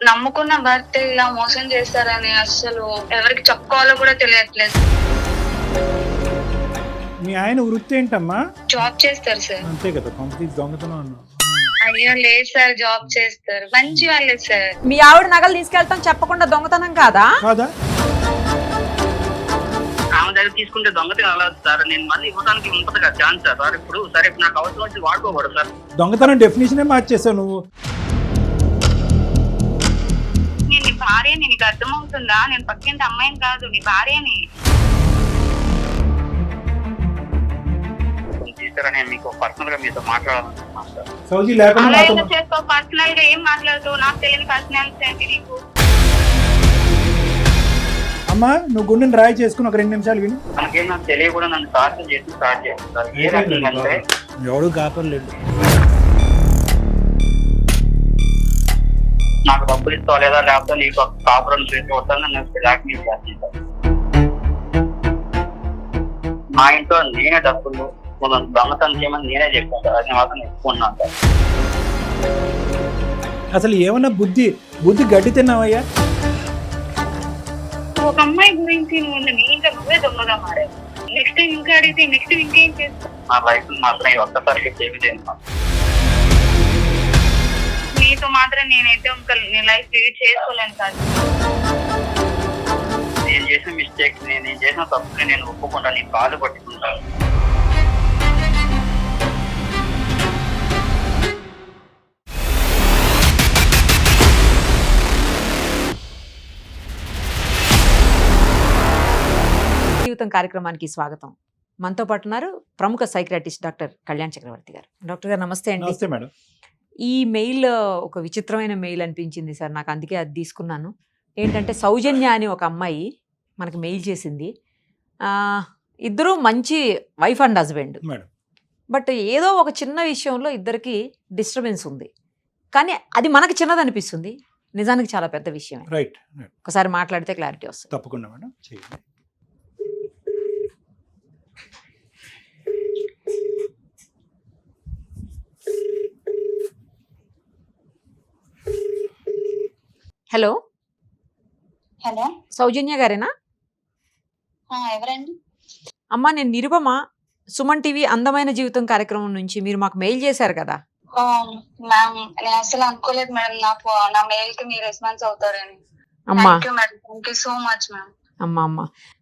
నమ్ముకున్న భర్త ఇలా మోసం చేస్తారని అసలు ఎవరికి చెప్పుకోవాలో కూడా తెలియట్లేదు. మీ ఆయన వృత్తి ఏంటమ్మా? జాబ్ చేస్తారు సార్. అంతే కదా, కంప్లీట్ దొంగతనం అన్నా. అయ్యో లేదు సార్, జాబ్ చేస్తారు, మంచి వాళ్ళే సార్. మీ ఆవిడ నగలు తీసుకెళ్తాం చెప్పకుండా దొంగతనం కాదా? కాదా? ఆమె దగ్గర తీసుకుంటే దొంగతనం అలా సార్. నేను మళ్ళీ ఇవ్వడానికి ఉంటుంది కదా ఛాన్స్ సార్. ఇప్పుడు సరే నాకు అవసరం వచ్చి వాడుకోకూడదు సార్. దొంగతనం డెఫినేషనే మార్చేసావు నువ్వు. నేను నీ భార్యని, నీకు అర్థమవుతుందా? నేను పక్కింటి అమ్మాయిని కాదు, నీ భార్యని. తీసుకురా, మీకు పర్సనల్ గా మీతో మాట్లాడాలనుకుంటున్నాను సార్. సౌజీ లేకుండా అలా నాతో ఎలా చేసుకో? పర్సనల్ గా ఏం మాట్లాడుతావు? నాకు తెలియని పర్సనాలిటీ ఏంటి నీకు? అమ్మా నువ్వు గుండెని రాయి చేసుకుని ఒక 2 నిమిషాలు విని. మనకేం నాకు తెలియకుండా నన్ను టార్చర్ చేసి స్టార్ట్ చేస్తాను సార్. ఏ రకంగా ఎవడు కాపర్లేదు. నాకు డబ్బులు ఇస్తావా లేదా, లేకపోతే నీకు కాపురం చేసి వస్తాను నన్ను బ్లాక్మెయిల్ చేస్తాను సార్. మా ఇంట్లో నేనే డబ్బులు దొంగతనం చేయమని నేనే చెప్పాను సార్. అది మాత్రం ఎక్కున్నాను సార్. అసలు ఏమన్నా బుద్ధి గడ్డి తిన్నావయ్యా? ఒక అమ్మాయి గురించి నువ్వు ఇంకా నువ్వే దొంగగా మారావు. నెక్స్ట్ ఇంకా అడిగితే నెక్స్ట్ ఇంకేం చేస్తావు? నా లైఫ్ మాత్రం ఈ ఒక్కసారికి తెలియదు. నీతో మాత్రం నేనైతే ఇంకా నీ లైఫ్ లీడ్ చేసుకోలేను కాదు. నేను చేసిన మిస్టేక్స్, నేను చేసిన తప్పుని నేను ఒప్పుకుంటా, నీ కాలు పట్టుకుంటాను. జీవితం కార్యక్రమానికి స్వాగతం. మనతో పాటు ఉన్నారు ప్రముఖ సైకియాట్రిస్ట్ డాక్టర్ కళ్యాణ్ చక్రవర్తి గారు. డాక్టర్ గారు నమస్తే అండి. నమస్తే మేడం. ఈ మెయిల్ ఒక విచిత్రమైన మెయిల్ అనిపించింది సార్ నాకు, అందుకే అది తీసుకున్నాను. ఏంటంటే సౌజన్య అని ఒక అమ్మాయి మనకి మెయిల్ చేసింది. ఇద్దరు మంచి వైఫ్ అండ్ హస్బెండ్, బట్ ఏదో ఒక చిన్న విషయంలో ఇద్దరికి డిస్టర్బెన్స్ ఉంది. కానీ అది మనకి చిన్నది అనిపిస్తుంది, నిజానికి చాలా పెద్ద విషయం. రైట్, ఒకసారి మాట్లాడితే క్లారిటీ వస్తుంది. తప్పకుండా మేడం చేయండి. హలో హలో, సౌజన్య గారేనా? ఎవరండి? అమ్మా నేను నిరుపమ, సుమన్ టీవీ అందమైన జీవితం కార్యక్రమం నుంచి మీరు మాకు మెయిల్ చేశారు కదా. మ్యామ్ నేను అసలు అనుకోలేదు మేడం నాకు నా మెయిల్ కి మీరు రెస్పాన్స్ అవుతారని. అమ్మా thank you so much ma'am. అమ్మ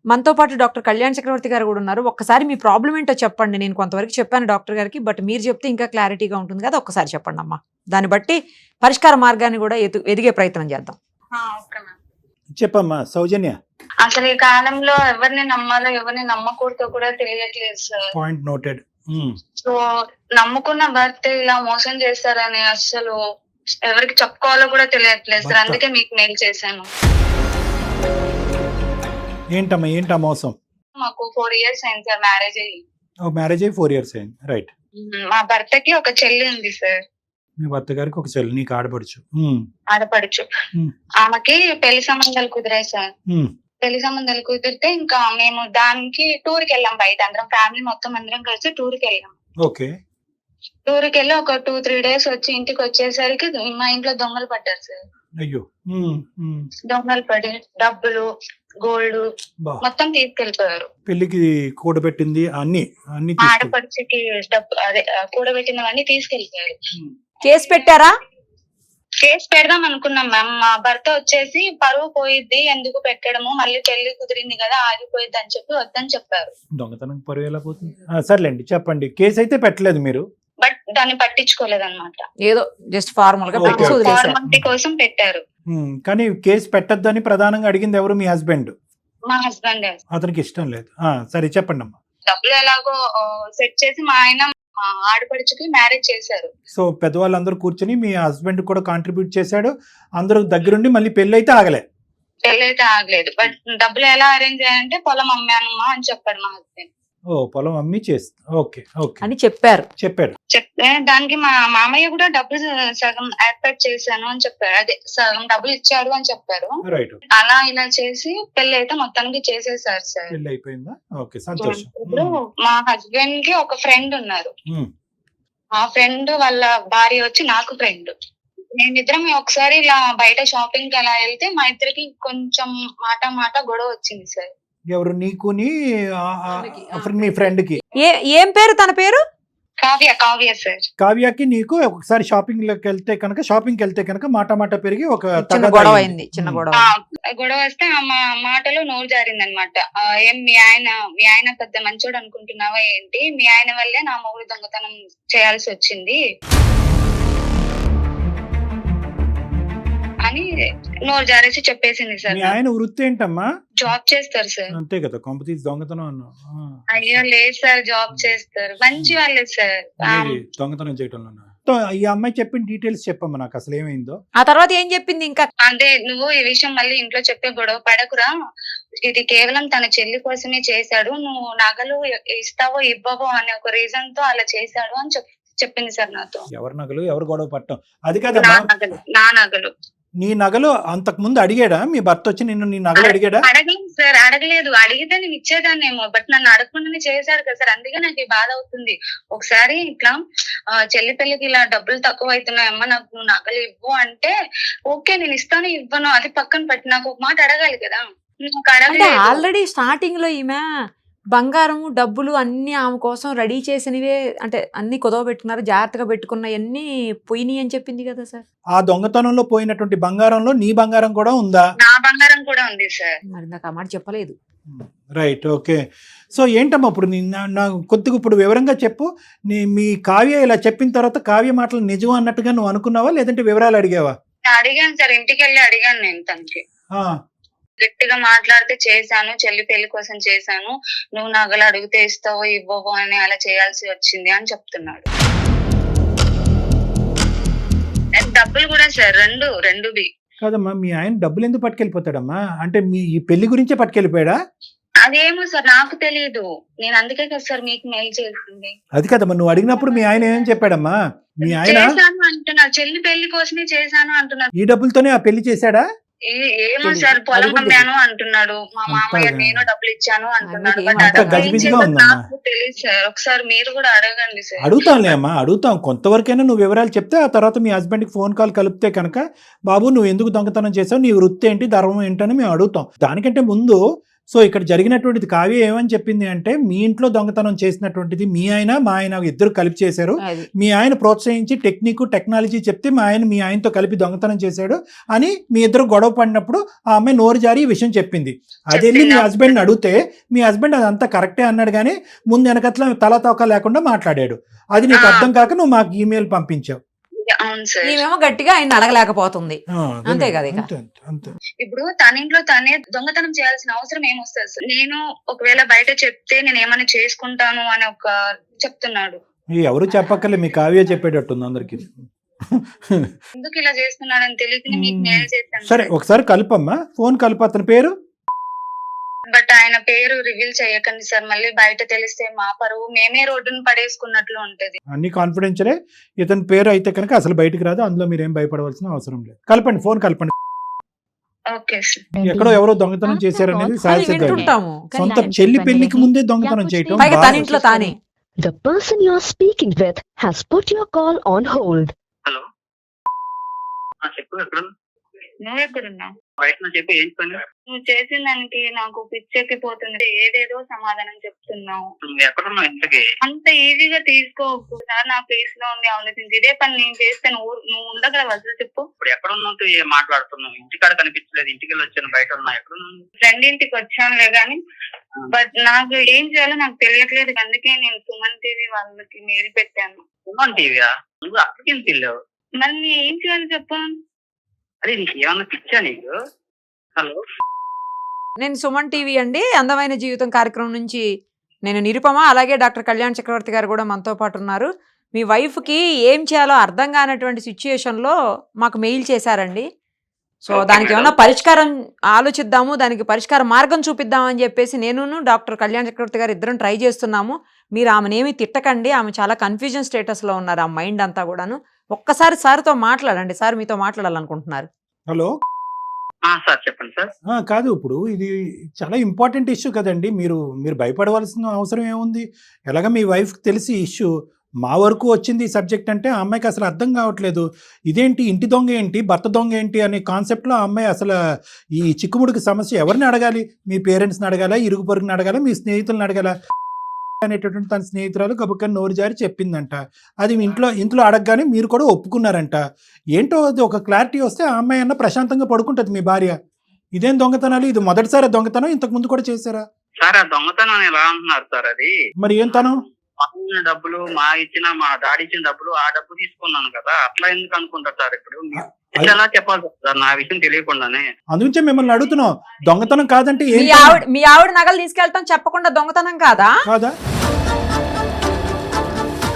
మనతో పాటు డాక్టర్ కళ్యాణ్ చక్రవర్తి గారు కూడా ఉన్నారు. ఒక్కసారి మీ ప్రాబ్లం ఏంటో చెప్పండి. నేను కొంతవరకు చెప్పాను డాక్టర్ గారికి, బట్ మీరు చెప్తే ఇంకా క్లారిటీగా ఉంటుంది కదా. ఒక్కసారి చెప్పండి అమ్మా, దాన్ని బట్టి పరిష్కార మార్గాన్ని కూడా ఎదిగే ప్రయత్నం చేద్దాం. Okay ma'am. చెప్పమ్మా సౌజన్య. అసలు ఈ కాలంలో ఎవరిని నమ్మాలో ఎవరిని నమ్మకూడదో కూడా తెలియట్లేదు సార్. Point noted. సో నమ్ముకున్న భర్త ఇలా మోసం చేస్తారని అసలు ఎవరికి చెప్పుకోవాలో కూడా తెలియట్లేదు సార్. అందుకే మీకు మెయిల్ చేశాను. ఏంటమ్మా ఏంటా మోసం? మాకు 4 years అయింది సార్ మ్యారేజ్ అయ్యి. మ్యారేజ్ అయ్యి 4 years అయింది. రైట్. మా భర్తకి ఒక చెల్లి ఉంది సార్. మీ భర్త గారికి ఒక చెల్లి, నీకు ఆడపడుచు. ఆడపడుచు. ఆమెకి పెళ్లి సంబంధాలు కుదిరాయి సార్. పెళ్లి సంబంధాలు కుదిరితే ఇంకా మేము దానికి టూర్ కి వెళ్ళాం, బయట అందరం ఫ్యామిలీ మొత్తం అందరం కలిసి టూర్ కి వెళ్ళాం. ఓకే. టూర్ కి వెళ్ళి ఒక 2-3 days వచ్చి ఇంటికి వచ్చేసరికి మా ఇంట్లో దొంగలు పడ్డారు సార్. అయ్యో. దొంగలు పడి డబ్బులు, గోల్డ్ మొత్తం తీసుకెళ్లిపోయారు. పెళ్లికి కూడబెట్టింది అన్ని ఆడపడుచుకి డబ్బు అదే కూడబెట్టినవన్నీ తీసుకెళ్లిపోయారు. కేసు పెట్టారా? కేసు పెడదాం అనుకున్నాం మ్యామ్. మా భర్త వచ్చేసి పరువు పోయిద్ది, ఎందుకు పెట్టడము, మళ్ళీ పెళ్లి కుదిరింది కదా ఆగిపోయిద్ది అని చెప్పి వద్దని చెప్పారు. దొంగతనం పరువు ఎలా పోతుంది? సర్లేండి చెప్పండి. కేసు అయితే పెట్టలేదు మీరు, బట్ దాన్ని పట్టించుకోలేదు అనమాట. ఏదో జస్ట్ ఫార్మల్ గా ఫార్మాలిటీ కోసం పెట్టారు. కానీ కేసు పెట్టద్దని ప్రధానంగా అడిగింది ఎవరు? మీ హస్బెండ్. మా హస్బెండ్. అతనికి ఇష్టం లేదు. సరే చెప్పండి అమ్మా. డబ్బులు ఎలాగో సెట్ చేసి మా ఆయన ఆడపడుచుకి మ్యారేజ్ చేశారు. సో పెద్దవాళ్ళందరూ కూర్చొని మీ హస్బెండ్ కూడా కాంట్రిబ్యూట్ చేశాడు, అందరూ దగ్గరుండి మళ్ళీ పెళ్లి అయితే ఆగలే. పెళ్లి అయితే ఆగలేదు, బట్ డబ్బులు ఎలా అరేంజ్ అయ్యాయంటే పొలం అమ్మానమ్మా అని చెప్పాడు మా హస్బెండ్. పొలం అమ్మి చేస్తా. ఓకే ఓకే అని చెప్పాడు. చెప్తే దానికి మా మామయ్య కూడా డబ్బులు సగం ఏర్పాటు చేశాను అని చెప్పారు. అదే సగం డబ్బులు ఇచ్చారు అని చెప్పారు. అలా ఇలా చేసి పెళ్లి అయితే మొత్తానికి చేసేసారు సార్. పెళ్లి అయిపోయిందా? ఓకే సంతోషం. ఇప్పుడు మా హస్బెండ్ కి ఒక ఫ్రెండ్ ఉన్నారు. ఆ ఫ్రెండ్ వాళ్ళ భార్య వచ్చి నాకు ఫ్రెండ్. మేమిద్దరం ఒకసారి ఇలా బయట షాపింగ్ కి అలా వెళ్తే మా ఇద్దరికి కొంచెం మాట గొడవ వచ్చింది సార్. ఎవరు నీకుని మీ ఫ్రెండ్ కి? ఏం పేరు తన పేరు? కావ్య సార్. కావ్యకి నీకు ఒకసారి షాపింగ్ వెళ్తే కనుక మాట పెరిగి ఒక చిన్న గొడవ అయింది. చిన్న గొడవ గొడవ వస్తే ఆ మాటలో నోరు జారింది అనమాట. ఏం మీ ఆయన పెద్ద మంచోడు అనుకుంటున్నావా ఏంటి, మీ ఆయన వల్లే నా మొగుడు దొంగతనం చేయాల్సి వచ్చింది అని నోరు జారేసి చెప్పేసింది సార్. మీ ఆయన వృత్తి ఏంటమ్మా? జాబ్ చేస్తారు సార్. అంతే కదా, కొంపతీసి దొంగతనం అన్నా? అయ్యో లేదు సార్, జాబ్ చేస్తారు, మంచి వాళ్ళే సార్. దొంగతనం చేయటంలో ఈ అమ్మాయి చెప్పిన డీటెయిల్స్ చెప్పమ్మా నాకు, అసలు ఏమైందో. ఆ తర్వాత ఏం చెప్పింది? ఇంకా అంటే నువ్వు ఈ విషయం మళ్ళీ ఇంట్లో చెప్పే గొడవ పడకురా, ఇది కేవలం తన చెల్లి కోసమే చేశాడు, నువ్వు నగలు ఇస్తావో ఇవ్వవో అనే ఒక రీజన్ తో అలా చేశాడు అని చెప్పింది సార్ నాతో. ఎవరి నగలు ఎవరు గొడవ పట్టం అది కదా. నా నగలు. నీ నగలు అంతకు ముందు అడిగాడా మీ భర్త వచ్చి నిన్ను? నీ నగలు అడిగాడా? అడగలేదు సార్, అడగలేదు. అడిగితే నేను ఇచ్చేదాన్నేమో, బట్ నన్ను అడగకుండానే చేశాడు కదా సార్, అందుకే నాకు ఈ బాధ అవుతుంది. ఒకసారి ఇట్లా చెల్లి పెళ్లికి ఇలా డబ్బులు తక్కువ అవుతున్నాయమ్మా, నాకు నువ్వు నగలు ఇవ్వు అంటే ఓకే నేను ఇస్తాను ఇవ్వను అది పక్కన పెట్టి నాకు ఒక మాట అడగాలి కదా. ఆల్రెడీ స్టార్టింగ్ లో ఈమె బంగారం డబ్బులు అన్ని ఆమె కోసం రెడీ చేసినవే, అంటే అన్ని కుదవ పెట్టుకున్నారు, జాగ్రత్తగా పెట్టుకున్నవన్నీ పోయినాయి అని చెప్పింది కదా సార్. ఆ దొంగతనంలో పోయినటువంటి బంగారంలో నీ బంగారం కూడా ఉందా? నా బంగారం కూడా ఉంది సార్. మరి నాకు ఆ మాట చెప్పలేదు. Right, okay. సో ఏంటమ్మా ఇప్పుడు కొద్దిగా ఇప్పుడు వివరంగా చెప్పు. మీ కావ్య ఇలా చెప్పిన తర్వాత కావ్య మాటలు నిజం అన్నట్టుగా నువ్వు అనుకున్నావా, లేదంటే వివరాలు అడిగావా? అడిగాను సార్, ఇంటికి వెళ్ళి అడిగాను నేను తనకి. గట్టిగా మాట్లాడితే చేశాను, చెల్లి పెళ్లి కోసం చేశాను, నువ్వు నగలు అడిగితే ఇస్తావో ఇవ్వవో అని అలా చేయాల్సి వచ్చింది అని చెప్తున్నాడు. డబ్బులు కూడా సార్ రెండువి. కాదమ్మా, మీ ఆయన డబ్బులు ఎందుకు పట్టుకెళ్ళిపోతాడమ్మా? అంటే మీ ఈ పెళ్లి గురించే పట్టుకెళ్ళిపోయాడా? అదేమో సార్ నాకు తెలియదు, నేను అందుకే కదా సార్ మీకు మెయిల్ చేసింది. అది కదమ్మా, నువ్వు అడిగినప్పుడు మీ ఆయన ఏం చెప్పాడమ్మా? మీ ఆయన అంటున్నారు చెల్లి పెళ్లి కోసమే చేశాను అంటున్నారు. ఈ డబ్బులతోనే ఆ పెళ్లి చేశాడా? ఏమో సార్, పొలం అమ్మాను అంటున్నాడు, మా మామయ్య నేను డబ్బులు ఇచ్చాను అంటున్నాడు. నాకు తెలియదు సార్, ఒకసారి మీరు కూడా అడగండి సార్. అడుగుతాంలే అమ్మా, అడుగుతాం. కొంతవరకైనా నువ్వు వివరాలు చెప్తే ఆ తర్వాత మీ హస్బెండ్ కి ఫోన్ కాల్ కలిపితే కనుక బాబు నువ్వు ఎందుకు దొంగతనం చేసావు, నీ వృత్తి ఏంటి, ధర్మం ఏంటని మేము అడుగుతాం. దానికంటే ముందు సో ఇక్కడ జరిగినటువంటిది కావ్య ఏమని చెప్పింది అంటే, మీ ఇంట్లో దొంగతనం చేసినటువంటిది మీ ఆయన మా ఆయన ఇద్దరు కలిపి చేశారు, మీ ఆయన ప్రోత్సహించి టెక్నాలజీ చెప్తే మీ ఆయనతో కలిపి దొంగతనం చేశాడు అని మీ ఇద్దరు గొడవ పడినప్పుడు ఆ అమ్మాయి నోరు జారి ఈ విషయం చెప్పింది. అది వెళ్ళి మీ హస్బెండ్ అడిగితే మీ హస్బెండ్ అదంతా కరెక్టే అన్నాడు, కానీ ముందు వెనకట్ల తల తోక లేకుండా మాట్లాడాడు. అది నీకు అర్థం కాక నువ్వు మాకు ఈమెయిల్ పంపించావు. ఈమెమో గట్టిగా ఆయన అడగలేకపోతుంది, అంతే కదా. ఇప్పుడు తన ఇంట్లో తనే దొంగతనం చేయాల్సిన అవసరం ఏమొస్తుంది సార్? నేను ఒకవేళ బయట చెప్తే నేను ఏమైనా చేసుకుంటాను అని ఒక చెప్తున్నాడు. ఎవరు చెప్పక్కర్లే, మీ కావ్య చెప్పేటట్టుంది అందరికి. ఎందుకు ఇలా చేస్తున్నాడని తెలియక మీకు మెయిల్ చేశాను. సరే ఒకసారి కలుపమ్మా, ఫోన్ కలుపు. అతని పేరు? బట్ ఆయన పేరు రివీల్ చేయకండి సార్, మళ్ళీ బయట తెలిస్తే మా పరువు మేమే రోడ్డును పడేసుకున్నట్లు ఉంటది. అన్ని కాన్ఫిడెన్షియలే. ఇతని పేరు అయితే కనుక అసలు బయటకు రాదు, అందులో మీరేం భయపడవలసిన అవసరం లేదు. కలపండి, ఫోన్ కలపండి. Okay sir. ఎక్కడో ఎవరో దొంగతనం చేశారనేది సొంత చెల్లి పెళ్లికి ముందే దొంగతనం చేయటం. The person you are speaking with has put your call on hold. Hello, చెప్పు. ఎక్కడ నువ్వు ఎక్కడున్నావు? బయట చెప్పి ఏం పని? నువ్వు చేసిన దానికి నాకు పిచ్చెక్కిపోతుంది, ఏదేదో సమాధానం చెప్తున్నావు. నువ్వు ఎక్కడున్నావు? ఇంతకి అంత ఈజీగా తీసుకోకు సార్, నా ప్లేస్ లో ఉంది ఆలోచించి ఇదే పని నేను చేస్తే నువ్వు ఉండగలవు అసలు చెప్పు. ఇప్పుడు ఎక్కడున్నావు మాట్లాడుతున్నావు? ఇంటికాడ కనిపించలేదు, ఇంటికి వెళ్ళి వచ్చాను, బయట ఉన్నా. ఎక్కడున్నావు? ఫ్రెండ్ ఇంటికి వచ్చానులే గానీ, బట్ నాకు ఏం చేయాలో నాకు తెలియట్లేదు, అందుకే నేను సుమన్ టీవీ వాళ్ళకి మెయిల్ పెట్టాను. సుమన్ టీవీయా? నువ్వు అక్కడికి ఎందుకు వెళ్ళావు? మళ్ళీ ఏం చేయాలి చెప్పు. అరే నీకు ఏమన్నా పిచ్చా నీకు? హలో, నేను సుమన్ టీవీ అండి, అందమైన జీవితం కార్యక్రమం నుంచి నేను నిరుపమ, అలాగే డాక్టర్ కళ్యాణ్ చక్రవర్తి గారు కూడా మనతో పాటు ఉన్నారు. మీ వైఫ్కి ఏం చేయాలో అర్థం కానటువంటి సిచ్యుయేషన్లో మాకు మెయిల్ చేశారండి. సో దానికి ఏమన్నా పరిష్కారం ఆలోచిద్దాము, దానికి పరిష్కార మార్గం చూపిద్దామని చెప్పేసి నేను డాక్టర్ కళ్యాణ్ చక్రవర్తి గారు ఇద్దరం ట్రై చేస్తున్నాము. మీరు ఆమెనేమి తిట్టకండి, ఆమె చాలా కన్ఫ్యూజన్ స్టేటస్లో ఉన్నారు, ఆ మైండ్ అంతా కూడాను. ఒక్కసారి సార్తో మాట్లాడండి, సార్ మీతో మాట్లాడాలనుకుంటున్నారు. హలో సార్ చెప్పండి సార్. కాదు, ఇప్పుడు ఇది చాలా ఇంపార్టెంట్ ఇష్యూ కదండి, మీరు భయపడవలసిన అవసరం ఏముంది? ఎలాగ మీ వైఫ్కి తెలిసి ఇష్యూ మా వరకు వచ్చింది ఈ సబ్జెక్ట్ అంటే ఆ అమ్మాయికి అసలు అర్థం కావట్లేదు. ఇదేంటి ఇంటి దొంగ ఏంటి, భర్త దొంగ ఏంటి అనే కాన్సెప్ట్లో ఆ అమ్మాయి అసలు ఈ చిక్కుముడికి సమస్య ఎవరిని అడగాలి? మీ పేరెంట్స్ని అడగాలా, ఇరుగు పొరుగుని అడగాలా, మీ స్నేహితులను అడగాలా అనేటటువంటి తన స్నేహితురాలు గబుక్కని నోరు జారి చెప్పిందంట. అది ఇంట్లో అడగగానే మీరు కూడా ఒప్పుకున్నారంట. ఏంటో అది ఒక క్లారిటీ వస్తే ఆ అమ్మాయి అన్న ప్రశాంతంగా పడుకుంటుంది మీ భార్య. ఇదేం దొంగతనాలు? ఇది మొదటిసారి దొంగతనం, ఇంతకు ముందు కూడా చేశారా? సార్ ఆ దొంగతనం ఎలా అంటున్నారు సార్? అది మరి ఏం తనం? ఇచ్చిన డబ్బులు మా డాడీ ఇచ్చిన డబ్బులు ఆ డబ్బు తీసుకున్నాను కదా, అట్లా ఎందుకు అనుకుంటారు సార్? ఇప్పుడు మీరు ఎలా చెప్పాలి సార్ నా విషయం తెలియకుండానే? అందుకే మిమ్మల్ని అడుగుతున్నాం, దొంగతనం కాదంటే ఏం మీ ఆవిడ నగలు తీసుకెళ్తాం చెప్పకుండా దొంగతనం కాదా? కాదా?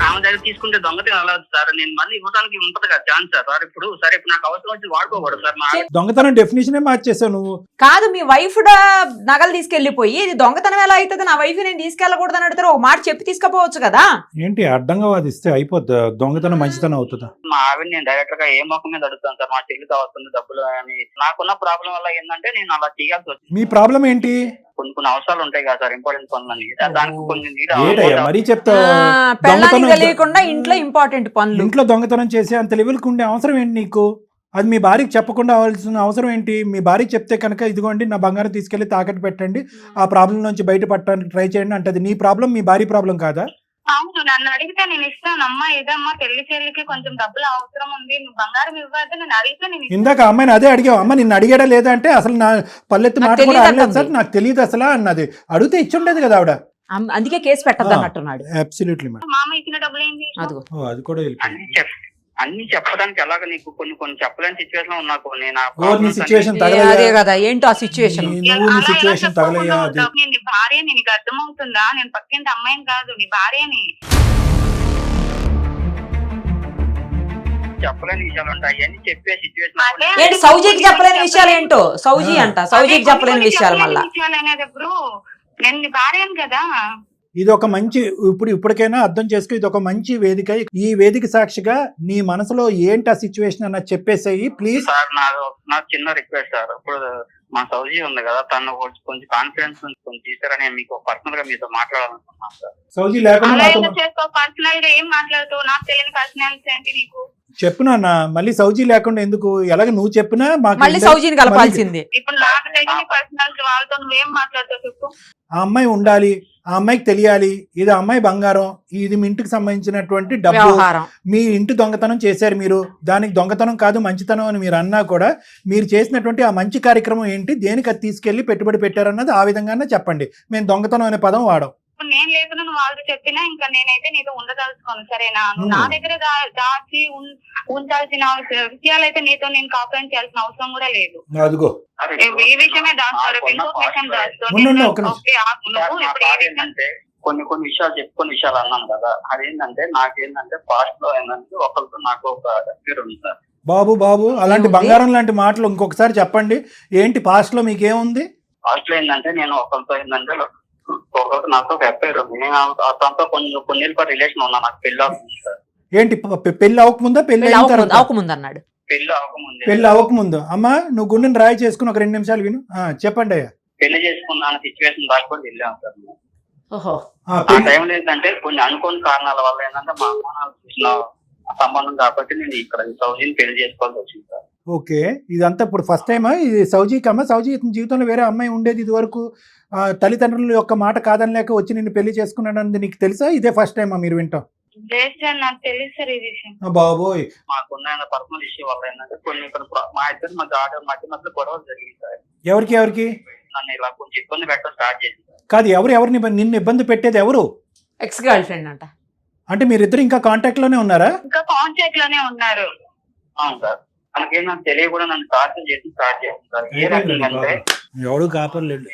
ఆమె దగ్గర తీసుకుంటే దొంగతనం ఎలా సార్? నేను మళ్ళీ ఇవ్వడానికి ఉంటది కదా ఛాన్స్ సార్. ఇప్పుడు నాకు అవసరం వచ్చి వాడుకోకూడదు సార్. దొంగతనం డెఫినేషనే మార్చేసావు నువ్వు. కాదు, మీ వైఫ్ నగలు తీసుకెళ్లిపోయి ఇది దొంగతనం ఎలా అవుతుంది, నా వైఫ్ నేను తీసుకెళ్ళకూడదు అని అడుగుతారు, ఒక మాట చెప్పి తీసుకుపోవచ్చు కదా. ఏంటి అడ్డంగా వాదిస్తే అయిపోద్ది, దొంగతనం మంచితనం అవుతుందా? మా ఆవిడ నేను డైరెక్ట్ గా ఏ మొక్క మీద అడుగుతాను సార్, మా చెల్లికి వస్తుంది డబ్బులు అని. నాకున్న ప్రాబ్లం వల్ల ఏంటంటే నేను అలా చేయాల్సి వచ్చింది. మీ ప్రాబ్లం ఏంటి? కొన్ని అవసరాలు ఉంటాయి కదా సార్, ఇంపార్టెంట్ పనులని. దానికి కొన్ని మరీ చెప్తా పెళ్ళానికి తెలియకుండా ఇంట్లో ఇంపార్టెంట్ పనులు, ఇంట్లో దొంగతనం చేసే అంత లెవెల్కి ఉండే అవసరం ఏంటి నీకు? అది మీ భార్యకి చెప్పకుండా అవ్వాల్సిన అవసరం ఏంటి? మీ భార్యకి చెప్తే కనుక ఇదిగోండి నా బంగారం తీసుకెళ్లి తాకట్టు పెట్టండి, ఆ ప్రాబ్లం నుంచి బయటపడటానికి ట్రై చేయండి అంటే నీ ప్రాబ్లం మీ భార్య ప్రాబ్లం కాదా? అవును, నన్ను అడిగితే నేను ఇస్తాను. అమ్మా ఏదమ్మా చెల్లికి కొంచెం డబ్బులు అవసరం ఉంది, నువ్వు బంగారం ఇవ్వద్దు, నేను అడిగితే నేను ఇందాక అమ్మాయిని అదే అడిగావు, అమ్మ నిన్ను అడిగాడా లేదా అంటే అసలు నా పల్లెత్తి మాట కూడా అనలేదు సార్, నాకు తెలియదు అసలు అన్నది. అడిగితే ఇచ్చుండేది కదా ఆవిడ. అందుకే కేసు పెట్టద్దు అన్నట్టున్నాడు. Absolutely madam. మామ ఇచ్చిన డబ్బులు ఏంటి? అది కూడా అన్ని చెప్పడానికి ఎలాగ నీకు కొన్ని చెప్పలేని సిచ్యువేషన్ ఉన్నా అదే కదా, ఏంటో ఆ సిచ్యువేషన్. సిచ్యువేషన్ తగలయ్యా. నేను నీ భార్యని, నీకు అర్థమవుతుందా? నేను పక్కింటి అమ్మాయిని కాదు, నీ భార్యని. చెప్పలేని విషయాలు ఉంటాయి అని చెప్పే సిచ్యువేషన్. ఏంటి సౌజీకి చెప్పలేని విషయాలు ఏంటో? సౌజీకి చెప్పలేని విషయాలు మళ్ళా అనేటప్పుడు నేను నీ భార్యను కదా. ఇది ఒక మంచి ఇప్పటికైనా అర్థం చేసుకో, ఇది ఒక మంచి వేదిక. ఈ వేదిక సాక్షిగా నీ మనసులో ఏంటి ఆ సిచ్యువేషన్ అన్నది చెప్పేసేయి ప్లీజ్. సార్ నాకు చిన్న రిక్వెస్ట్ సార్, ఇప్పుడు మా సౌజీ ఉంది కదా, తను కొంచెం కాన్ఫిడెన్స్ కొంచెం తీసారని మీకు పర్సనల్ గా మీతో మాట్లాడాలనుకున్నాను సార్. సౌజీ లేకుండా పర్సనల్ గా ఏం మాట్లాడుతావు? నాకు తెలియని పర్సనాలిటీ ఏంటి నీకు? చెప్పు నాన్న, మళ్ళీ సౌజీ లేకుండా ఎందుకు? ఎలాగ నువ్వు చెప్పినా మళ్ళీ సౌజీని కలపాల్సింది. ఇప్పుడు నాకు తెలియని పర్సనాలిటీ వాళ్ళతో నువ్వేం మాట్లాడుతావు చెప్పు? ఆ అమ్మాయి ఉండాలి, ఆ అమ్మాయికి తెలియాలి ఇది అమ్మాయి బంగారం, ఇది మీ ఇంటికి సంబంధించినటువంటి డబ్బు, మీ ఇంటి దొంగతనం చేశారు మీరు, దానికి దొంగతనం కాదు మంచితనం అని మీరు అన్నా కూడా మీరు చేసినటువంటి ఆ మంచి కార్యక్రమం ఏంటి, దేనికి అది తీసుకెళ్లి పెట్టుబడి పెట్టారన్నది ఆ విధంగానే చెప్పండి. మేము దొంగతనం అనే పదం వాడం. నేను లేకుండా నువ్వు వాళ్ళతో చెప్పినా ఇంకా నేనైతే నీతో ఉండదలుచుకోను, సరేనా? నువ్వు నా దగ్గర దాచి ఉంచాల్సిన విషయాలైతే నీతో నేను కాంప్రమైజ్ చేయాల్సిన అవసరం కూడా లేదు. అదిగో ఈ విషయమే దాస్తారు, ఇంకొక విషయం దాస్తావు. కొన్ని విషయాలు కొన్ని విషయాలు అన్నాను కదా, అదేంటంటే నాకేంటంటే పాస్ట్ లో ఏంటంటే ఒకరితో నాకు ఒక దగ్గర ఉంది సార్. బాబు అలాంటి బంగారం లాంటి మాటలు ఇంకొకసారి చెప్పండి. ఏంటి పాస్ట్ లో మీకేముంది? పాస్ట్ లో ఏంటంటే నేను ఒకరితో ఏంటంటే నాకు ఒక ఎఫ్ఐఆర్ ఉంది. నేను అతనితో కొన్ని రిలేషన్ ఉన్నా, నాకు పెళ్లి అవుతుంది సార్. ఏంటి పెళ్లి అవ్వకముందా? పెళ్లి అవ్వకముందు అన్నాడు. పెళ్లి అవ్వకముందు. అమ్మా నువ్వు గుండెని రాయి చేసుకుని ఒక 2 నిమిషాలు విను. చెప్పండి అయ్యా. పెళ్లి చేసుకున్న సిచ్యువేషన్ దాకా కూడా వెళ్ళాం సార్. ఆ టైంలో ఏంటంటే కొన్ని అనుకోని కారణాల వల్ల ఏంటంటే మా అమ్మ నాన్న చూసిన సంబంధం కాబట్టి నేను ఇక్కడ సౌజీని పెళ్లి చేసుకోవాల్సి వచ్చింది సార్. ఓకే, ఇదంతా ఇప్పుడు ఫస్ట్ టైమా ఇది సౌజీకి? అమ్మ సౌజీ జీవితంలో వేరే అమ్మాయి ఉండేది ఇది వరకు, తల్లిదండ్రుల యొక్క మాట కాదని లేక వచ్చి నిన్ను పెళ్లి చేసుకున్నాడు అన్నది నీకు తెలుసా? ఇదే ఫస్ట్ టైమా మీరు వింటాం? నాకు తెలుసు సార్ ఈ విషయం. బాబోయ్, మాకున్న పర్సనల్ ఇష్యూ వల్ల ఏంటంటే మా ఇద్దరు మధ్య గొడవలు జరిగింది సార్. ఎవరికి? నన్ను ఇలా కొంచెం ఇబ్బంది పెట్టడం స్టార్ట్ చేసింది. కాదు, ఎవరిని నిన్ను ఇబ్బంది పెట్టేది ఎవరు? ఎక్స్ గర్ల్ ఫ్రెండ్ అంట. అంటే మీరిద్దరు ఇంకా కాంటాక్ట్ లోనే ఉన్నారా? ఇంకా కాంటాక్ట్ లోనే ఉన్నారు. అవును సార్. మనకేం తెలియకుండా నన్ను టార్చర్ చేసి స్టార్ట్ చేసింది సార్. ఏ రకంగా ఎవడు కాపర్లేదు.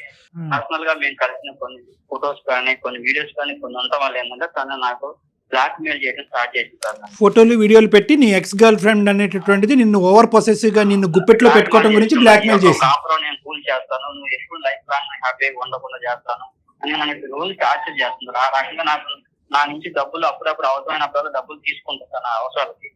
పర్సనల్ గా మేము కలిసిన కొన్ని ఫొటోస్ కానీ కొన్ని వీడియోస్ కానీ కొన్ని ఉండటం వల్ల ఏంటంటే తను నాకు బ్లాక్ మెయిల్ చేయడం స్టార్ట్ చేసింది సార్. ఫోటోలు వీడియోలు పెట్టి నీ ఎక్స్ గర్ల్ ఫ్రెండ్ అనేటటువంటిది నిన్ను ఓవర్ పొసెసివ్ గా నిన్ను గుప్పెట్లో పెట్టుకోవడం గురించి బ్లాక్ మెయిల్ చేసి నేను కూల్ చేస్తాను, నువ్వు ఎప్పుడు లైఫ్ లాంగ్ హ్యాపీగా ఉండకుండా చేస్తాను అని నన్ను రోజు టార్చర్ చేస్తున్నారు. ఆ రకంగా నాకు నా నుంచి డబ్బులు అప్పుడప్పుడు అవసరమైనప్పుడు డబ్బులు తీసుకుంటాను అవసరాలకి.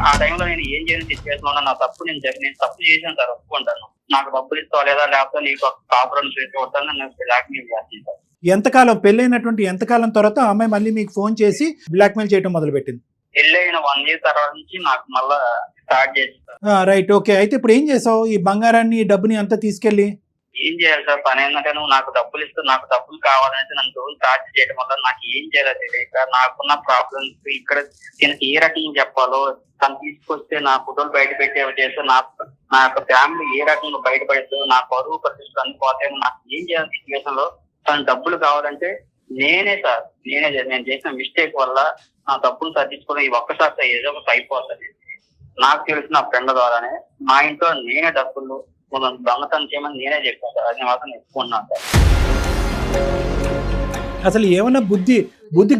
ఆ టైంలో నేను ఏం చేయని సిచ్యువేషన్ ఉన్నా నా తప్పు నేను తప్పు చేసాను సార్, ఒప్పుకుంటాను. నాకు డబ్బులు ఇస్తావా లేదా లేకపోతే నీకు కాపురం చేసి కొట్టాను నన్ను బ్లాక్ మెయిల్ చేస్తాను సార్. ఎంతకాలం పెళ్ళైనటువంటి ఎంతకాలం తర్వాత ఆ అమ్మాయి మళ్ళీ మీకు ఫోన్ చేసి బ్లాక్మెయిల్ చేయడం మొదలుపెట్టింది? పెళ్ళైన 1 year తర్వాత నుంచి నాకు మళ్ళా స్టార్ట్ చేసి రైట్, ఓకే. అయితే ఇప్పుడు ఏం చేసావు? ఈ బంగారాన్ని ఈ డబ్బుని అంతా తీసుకెళ్ళి ఏం చేయాలి సార్? పని ఏంటంటే నువ్వు నాకు డబ్బులు ఇస్తూ నాకు డబ్బులు కావాలంటే నన్ను రోజు టార్చర్ చేయడం వల్ల నాకు ఏం చేయాలో తెలియక నాకున్న ప్రాబ్లమ్స్ ఇక్కడ దీనికి ఏ రకంగా చెప్పాలో, తను తీసుకొస్తే నా ఫోటోలు బయట పెట్టేవి చేస్తే నా యొక్క ఫ్యామిలీ ఏ రకంగా బయటపడుతుందో, నా పరువు ప్రతిష్టలు అన్ని పోతాయో, నాకు ఏం చేయాలి సిచ్యువేషన్ లో. తను డబ్బులు కావాలంటే నేను చేసిన మిస్టేక్ వల్ల నా డబ్బులు సర్దించుకుని ఈ ఒక్కసారి ఏదో ఒకటి అయిపోతుంది. నాకు తెలిసిన ఫ్రెండ్ ద్వారానే మా ఇంట్లో నేనే డబ్బులు దొంగతనం చేయమని నేనే చెప్పాను సార్. అది మాత్రం ఎక్కున్నాను సార్. అసలు ఏమన్నా బుద్ధి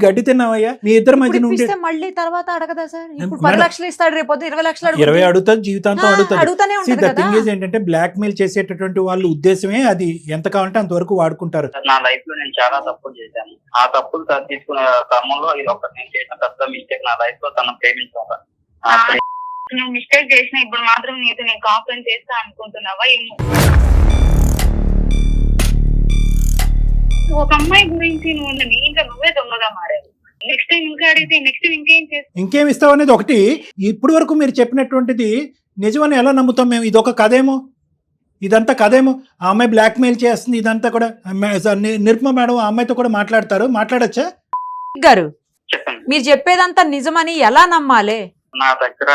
గడ్డి తిన్నావయ్యా? మీ ఇద్దరి మధ్య ఇప్పుడు నుండి ఇస్తే మళ్ళీ తర్వాత అడగదా సార్? ఇప్పుడు మేడం, 10 లక్షలు ఇస్తాడు, రేపు 20 లక్షలు 20 అడుగుతుంది, జీవితాంతం అడుగుతుంది. అడుగుతానే ఉంటది కదా. ఏంటంటే బ్లాక్ మెయిల్ చేసేటటువంటి వాళ్ళ ఉద్దేశమే అది, ఎంత కావాలంటే అంతవరకు వాడుకుంటారు. నా లైఫ్ లో నేను చాలా తప్పులు చేశాను. ఆ తప్పులు తీసుకునే క్రమంలో ఇది ఒక నేను చేసిన పెద్ద మిస్టేక్ నా లైఫ్ లో. తను ప్రేమించాను. నువ్వు మిస్టేక్ చేసిన ఇప్పుడు మాత్రం నీతో నేను కాంప్లైంట్ చేస్తా అనుకుంటున్నావా ఏమో? ఒక అమ్మాయి గురించి నువ్వే దొంగగా మారావు. నెక్స్ట్ టైం ఇంకా అడిగితే నెక్స్ట్ టైం ఇంకేం చేస్తావు? ఇంకేం ఇస్తావు అనేది ఒకటి. ఇప్పుడు వరకు మీరు చెప్పినటువంటిది నిజమని ఎలా నమ్ముతాం మేము? ఇదొక కథేమో, ఇదంతా కథేమో. ఆ అమ్మాయి బ్లాక్ మెయిల్ చేస్తుంది, ఇదంతా కూడా. నిరుపమ మేడం ఆ అమ్మాయితో కూడా మాట్లాడొచ్చా గారు? చెప్పండి. మీరు చెప్పేదంతా నిజమని ఎలా నమ్మాలి? నా దగ్గర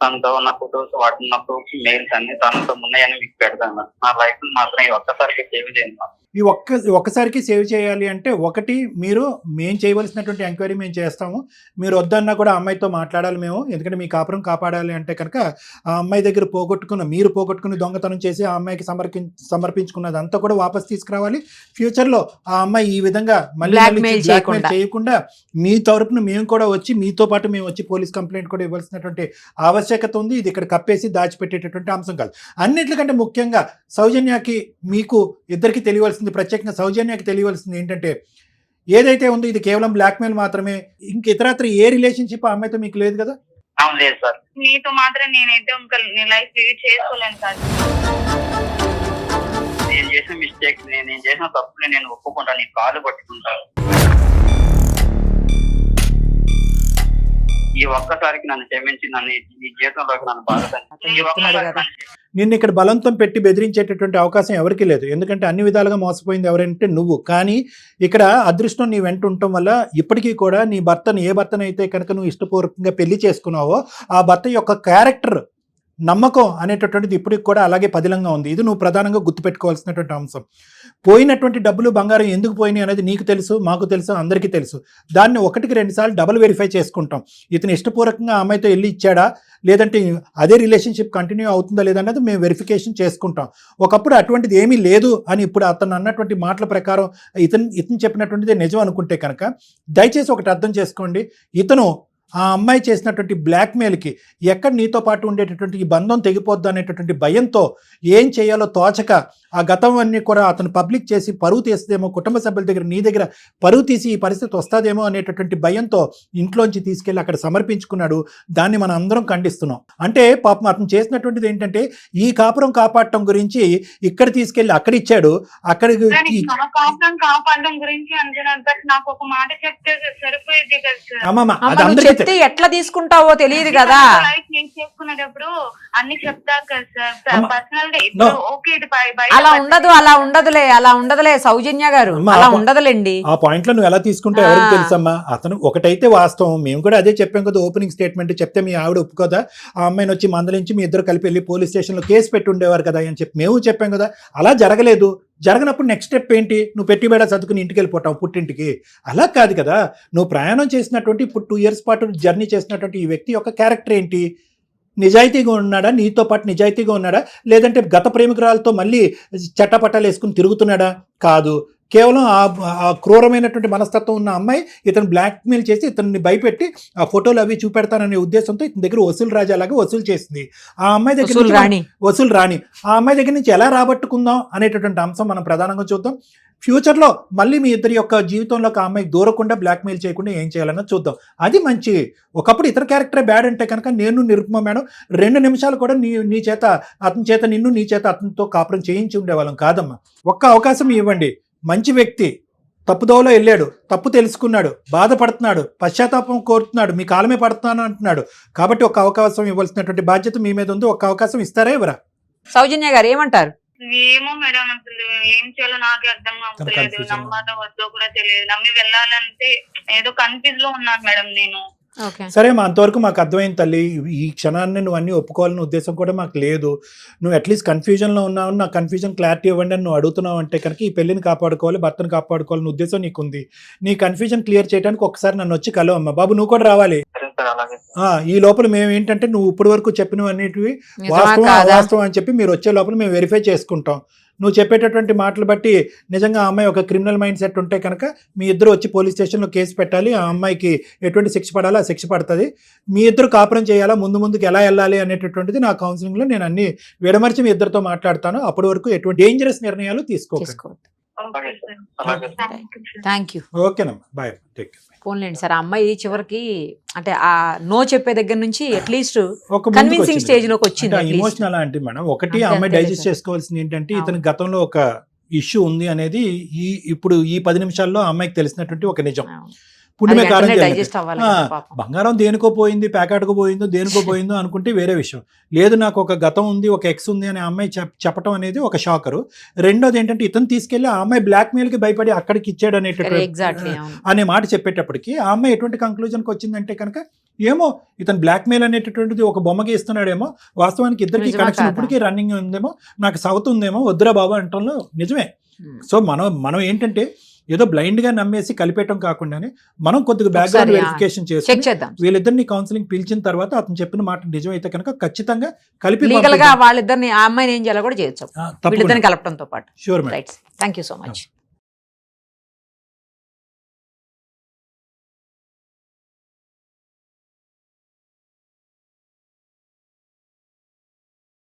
తనతో ఉన్న ఫోటోస్ వాటిన్న ప్రూఫ్ మెయిల్స్ అన్ని తనతో ఉన్నాయని మీకు పెడతాను. నా లైఫ్ మాత్రం ఈ ఒక్కసారికి సేవ్ చేయండి. ఈ ఒక్కసారికి సేవ్ చేయాలి అంటే ఒకటి, మేము చేయవలసినటువంటి ఎంక్వైరీ మేము చేస్తాము. మీరు వద్దన్నా కూడా ఆ అమ్మాయితో మాట్లాడాలి మేము. ఎందుకంటే మీ కాపురం కాపాడాలి అంటే కనుక ఆ అమ్మాయి దగ్గర మీరు పోగొట్టుకుని దొంగతనం చేసి ఆ అమ్మాయికి సమర్పించుకున్నది అంతా కూడా వాపస్ తీసుకురావాలి. ఫ్యూచర్లో ఆ అమ్మాయి ఈ విధంగా మళ్ళీ బ్లాక్మెయిల్ చేయకుండా మీ తరపున మేము కూడా వచ్చి, మీతో పాటు మేము వచ్చి పోలీస్ కంప్లైంట్ కూడా ఇవ్వాల్సినటువంటి ఆవశ్యకత ఉంది. ఇది ఇక్కడ కప్పేసి దాచిపెట్టేటటువంటి అంశం కాదు. అన్నిటికంటే ముఖ్యంగా సౌజన్యకి మీకు ఇద్దరికి తెలియవలసింది, ప్రత్యేకంగా సౌజన్యకి తెలియవలసింది ఏంటంటే, ఏదైతే ఉందో ఇది కేవలం బ్లాక్మెయిల్ మాత్రమే. ఇంక ఇతరత్ర ఏ రిలేషన్షిప్ ఆ అమ్మాయితో మీకు లేదు కదా? అవును, లేదు సార్. నీతో మాత్రం నేనైతే ఇంకా లైఫ్ లీడ్ చేసుకోలేను సార్. నేను చేసిన మిస్టేక్, నేను చేసిన తప్పుని నేను ఒప్పుకుంటాను, నీ కాలు పట్టుకుంటాను. ఈ ఒక్కసారికి నన్ను క్షమించి నన్ను ఈ జీవితంలోకి నన్ను బాధ. నిన్ను ఇక్కడ బలంతం పెట్టి బెదిరించేటటువంటి అవకాశం ఎవరికీ లేదు. ఎందుకంటే అన్ని విధాలుగా మోసపోయింది ఎవరంటే నువ్వు. కానీ ఇక్కడ అదృష్టం నీ వెంట ఉండటం వల్ల ఇప్పటికీ కూడా నీ భర్తను, ఏ భర్తనైతే కనుక నువ్వు ఇష్టపూర్వకంగా పెళ్లి చేసుకున్నావో ఆ భర్త యొక్క క్యారెక్టర్, నమ్మకం అనేటటువంటిది ఇప్పటికి కూడా అలాగే పదిలంగా ఉంది. ఇది నువ్వు ప్రధానంగా గుర్తుపెట్టుకోవాల్సినటువంటి అంశం. పోయినటువంటి డబ్బులు, బంగారం ఎందుకు పోయినాయి అనేది నీకు తెలుసు, మాకు తెలుసు, అందరికీ తెలుసు. దాన్ని 1కి 2 సార్లు డబుల్ వెరిఫై చేసుకుంటాం. ఇతను ఇష్టపూర్వకంగా ఆ అమ్మాయితో వెళ్ళి ఇచ్చాడా, లేదంటే అదే రిలేషన్షిప్ కంటిన్యూ అవుతుందా లేదన్నది మేము వెరిఫికేషన్ చేసుకుంటాం. ఒకప్పుడు అటువంటిది ఏమీ లేదు అని ఇప్పుడు అతను అన్నటువంటి మాటల ప్రకారం ఇతను చెప్పినటువంటిది నిజం అనుకుంటే కనుక దయచేసి ఒకటి అర్థం చేసుకోండి. ఇతను ఆ అమ్మాయి చేసినటువంటి బ్లాక్మెయిల్కి ఎక్కడ నీతో పాటు ఉండేటటువంటి ఈ బంధం తెగిపోద్దు అనేటటువంటి భయంతో ఏం చేయాలో తోచక ఆ గతం అన్నీ కూడా అతను పబ్లిక్ చేసి పరువు తీస్తుందేమో, కుటుంబ సభ్యుల దగ్గర నీ దగ్గర పరువు తీసి ఈ పరిస్థితి వస్తుందేమో అనేటటువంటి భయంతో ఇంట్లోంచి తీసుకెళ్ళి అక్కడ సమర్పించుకున్నాడు. దాన్ని మనం అందరం ఖండిస్తున్నాం. అంటే పాపం అతను చేసినటువంటిది ఏంటంటే ఈ కాపురం కాపాడటం గురించి ఇక్కడ తీసుకెళ్ళి అక్కడ ఇచ్చాడు. అక్కడికి కాపాడడం గురించి నాకు ఒక మాట చెప్తే సరిపోయేది కదా. చెప్తే ఎట్లా తీసుకుంటావో తెలియదు కదా. నేను చేసుకునేటప్పుడు అన్ని చెప్తారు కదా సార్. పర్సనల్ గా ఓకే అలా ఉండదులే సౌజన్య గారు, అలా ఉండదులేండి. ఆ పాయింట్ లో నువ్వు ఎలా తీసుకుంటావు ఎవరికి తెలుసమ్మా. అతను ఒకటైతే వాస్తవం, మేము కూడా అదే చెప్పాం కదా ఓపెనింగ్ స్టేట్మెంట్ చెప్తే మీ ఆవిడ ఒప్పుకోదా? ఆ అమ్మాయిని వచ్చి మందలించి మీ ఇద్దరు కలిపి వెళ్ళి పోలీస్ స్టేషన్ లో కేసు పెట్టి ఉండేవారు కదా అని చెప్పి మేము చెప్పాం కదా. అలా జరగలేదు. జరగనప్పుడు నెక్స్ట్ స్టెప్ ఏంటి? నువ్వు పెట్టి బేడ చదువుకుని ఇంటికి వెళ్ళిపోతావు పుట్టింటికి. అలా కాదు కదా. నువ్వు ప్రయాణం చేసినటువంటి ఇప్పుడు 2 years పాటు జర్నీ చేసినటువంటి ఈ వ్యక్తి యొక్క క్యారెక్టర్ ఏంటి? నిజాయితీగా ఉన్నాడా? నీతో పాటు నిజాయితీగా ఉన్నాడా? లేదంటే గత ప్రేమికురాలతో మళ్ళీ చట్టపట్టాలు వేసుకుని తిరుగుతున్నాడా? కాదు. కేవలం ఆ క్రూరమైనటువంటి మనస్తత్వం ఉన్న అమ్మాయి ఇతను బ్లాక్మెయిల్ చేసి ఇతన్ని భయపెట్టి ఆ ఫోటోలు అవి చూపెడతాననే ఉద్దేశంతో ఇతని దగ్గర వసూలు రాజాలాగా వసూలు చేసింది. ఆ అమ్మాయి దగ్గర వసూలు రాని ఆ అమ్మాయి దగ్గర నుంచి ఎలా రాబట్టుకుందాం అనేటటువంటి అంశం మనం ప్రధానంగా చూద్దాం. ఫ్యూచర్లో మళ్ళీ మీ ఇద్దరి యొక్క జీవితంలోకి ఆ అమ్మాయికి దూరకుండా బ్లాక్మెయిల్ చేయకుండా ఏం చేయాలన్నా చూద్దాం. అది మంచి. ఒకప్పుడు ఇతర క్యారెక్టరే బ్యాడ్ అంటే కనుక నేను నిరుపమ మేడం 2 నిమిషాలు కూడా నీ చేత అతని చేత నీ చేత అతనితో కాపురం చేయించి ఉండేవాళ్ళం కాదమ్మా. ఒక్క అవకాశం ఇవ్వండి. మంచి వ్యక్తి, తప్పుదోవలో వెళ్ళాడు, తప్పు తెలుసుకున్నాడు, బాధపడుతున్నాడు, పశ్చాత్తాపం కోరుతున్నాడు, మీ కాలమే పడుతున్నాను అంటున్నాడు. కాబట్టి ఒక అవకాశం ఇవ్వాల్సినటువంటి బాధ్యత మీ మీద ఉంది. ఒక అవకాశం ఇస్తారా ఎవరా? సౌజన్య గారు ఏమంటారు? ఏమో మేడం, అసలు ఏం చేయాలో నాకే అర్థం అవ్వట్లేదు. confusion. నమ్మాలో వద్దో కూడా తెలియదు. నమ్మి వెళ్ళాలంటే ఏదో కన్ఫ్యూజ్ లో ఉన్నాను మేడం నేను. ఓకే సరే మా అంతవరకు మాకు అర్థమైంది తల్లి. ఈ క్షణాన్ని నువ్వు అన్నీ ఒప్పుకోవాలనే ఉద్దేశం కూడా మాకు లేదు. నువ్వు అట్లీస్ట్ కన్ఫ్యూజన్లో ఉన్నావు, నాకు కన్ఫ్యూజన్ క్లారిటీ ఇవ్వండి అని నువ్వు అడుగుతున్నావు అంటే కనుక ఈ పెళ్లిని కాపాడుకోవాలి, భర్తను కాపాడుకోవాలనే ఉద్దేశం నీకుంది. నీ కన్ఫ్యూజన్ క్లియర్ చేయడానికి ఒకసారి నన్ను వచ్చి కలవు అమ్మా. బాబు నువ్వు కూడా రావాలి. సరే సార్, అలాగే. ఈ లోపల మేము ఏంటంటే నువ్వు ఇప్పటి వరకు చెప్పినవన్నిటివి నిజమా వాస్తవం కాదా? అవాస్తవం అని చెప్పి మీరు వచ్చే లోపల మేము వెరిఫై చేసుకుంటాం. నువ్వు చెప్పేటటువంటి మాటలు బట్టి నిజంగా ఆ అమ్మాయి ఒక క్రిమినల్ మైండ్ సెట్ ఉంటే కనుక మీ ఇద్దరు వచ్చి పోలీస్ స్టేషన్లో కేసు పెట్టాలి. ఆ అమ్మాయికి ఎటువంటి శిక్ష పడాలో ఆ శిక్ష పడుతుంది. మీ ఇద్దరు కాపురం చేయాలా, ముందుకు ఎలా వెళ్ళాలి అనేటటువంటిది నా కౌన్సిలింగ్లో నేను అన్ని విడమర్చి మీ ఇద్దరితో మాట్లాడతాను. అప్పటి వరకు ఎటువంటి డేంజరస్ నిర్ణయాలు తీసుకోకండి. తీసుకోవద్దు. Okay sir. అలాగే. Thank you. ఓకేనమ్మా, బాయ్. Take care. పోన్లేండి సార్, ఆ అమ్మాయి చివరికి అంటే ఆ నో చెప్పే దగ్గర నుంచి అట్లీస్ట్ ఒక ముందుకు కన్విన్సింగ్ వచ్చింది. స్టేజ్ లోకి వచ్చింది. అంటే at least. ఎమోషనల్ అంటే మేడం ఒకటి అంతే, అమ్మాయి అంతే డైజెస్ట్ సార్. చేసుకోవాల్సింది ఏంటంటే అవును. ఇతని గతంలో ఒక ఇష్యూ ఉంది అనేది ఇప్పుడు ఈ 10 నిమిషాల్లో ఆ అమ్మాయికి తెలిసినటువంటి ఒక నిజం. అవును. పుణ్యమే అది కారణం వెంటనే జరిగింది. digest అవ్వాలి ఆ, కదా పాపం. బంగారం దేనికో పోయింది, ప్యాకెట్కో పోయిందో దేనికో పోయిందో అనుకుంటే వేరే విషయం. లేదు నాకు ఒక గతం ఉంది, ఒక ఎక్స్ ఉంది అని ఆ అమ్మాయి చెప్పడం అనేది ఒక షాకరు. రెండోది ఏంటంటే ఇతను తీసుకెళ్లి ఆ అమ్మాయి బ్లాక్ మెయిల్ కి భయపడి అక్కడికి ఇచ్చాడు ఎగ్జాక్ట్లీ అవును. అనే మాట చెప్పేటప్పటికి ఆ అమ్మాయి ఎటువంటి కంక్లూజన్కి వచ్చిందంటే కనుక ఏమో ఇతను బ్లాక్ మెయిల్ అనేటటువంటిది ఒక బొమ్మకి ఇస్తున్నాడేమో, వాస్తవానికి ఇద్దరికి నిజమా కనెక్షన్ కాదా? ఇప్పటికీ రన్నింగ్ ఉందేమో, నాకు సౌత్ ఉందేమో, వద్దురా బాబా అంటంలో నిజమే. సో మనం ఏంటంటే ఏదో బ్లైండ్ గా నమ్మేసి కలిపేయటం కాకుండానే మనం కొద్దిగా బ్యాక్గ్రౌండ్ ఒకసారి, వెరిఫికేషన్ చెక్ చేసి చేద్దాం. వీళ్ళిద్దరిని కౌన్సిలింగ్ పిలిచిన తర్వాత అతను చెప్పిన మాట నిజమైతే కనుక ఖచ్చితంగా కలిపి లీగల్ గా వాళ్ళిద్దరిని ఆ అమ్మాయిని ఏం చేయాలో కూడా చేయొచ్చు, వీళ్ళిద్దరిని కలపడంతో పాటు. Sure madam. Right. Thank you so much.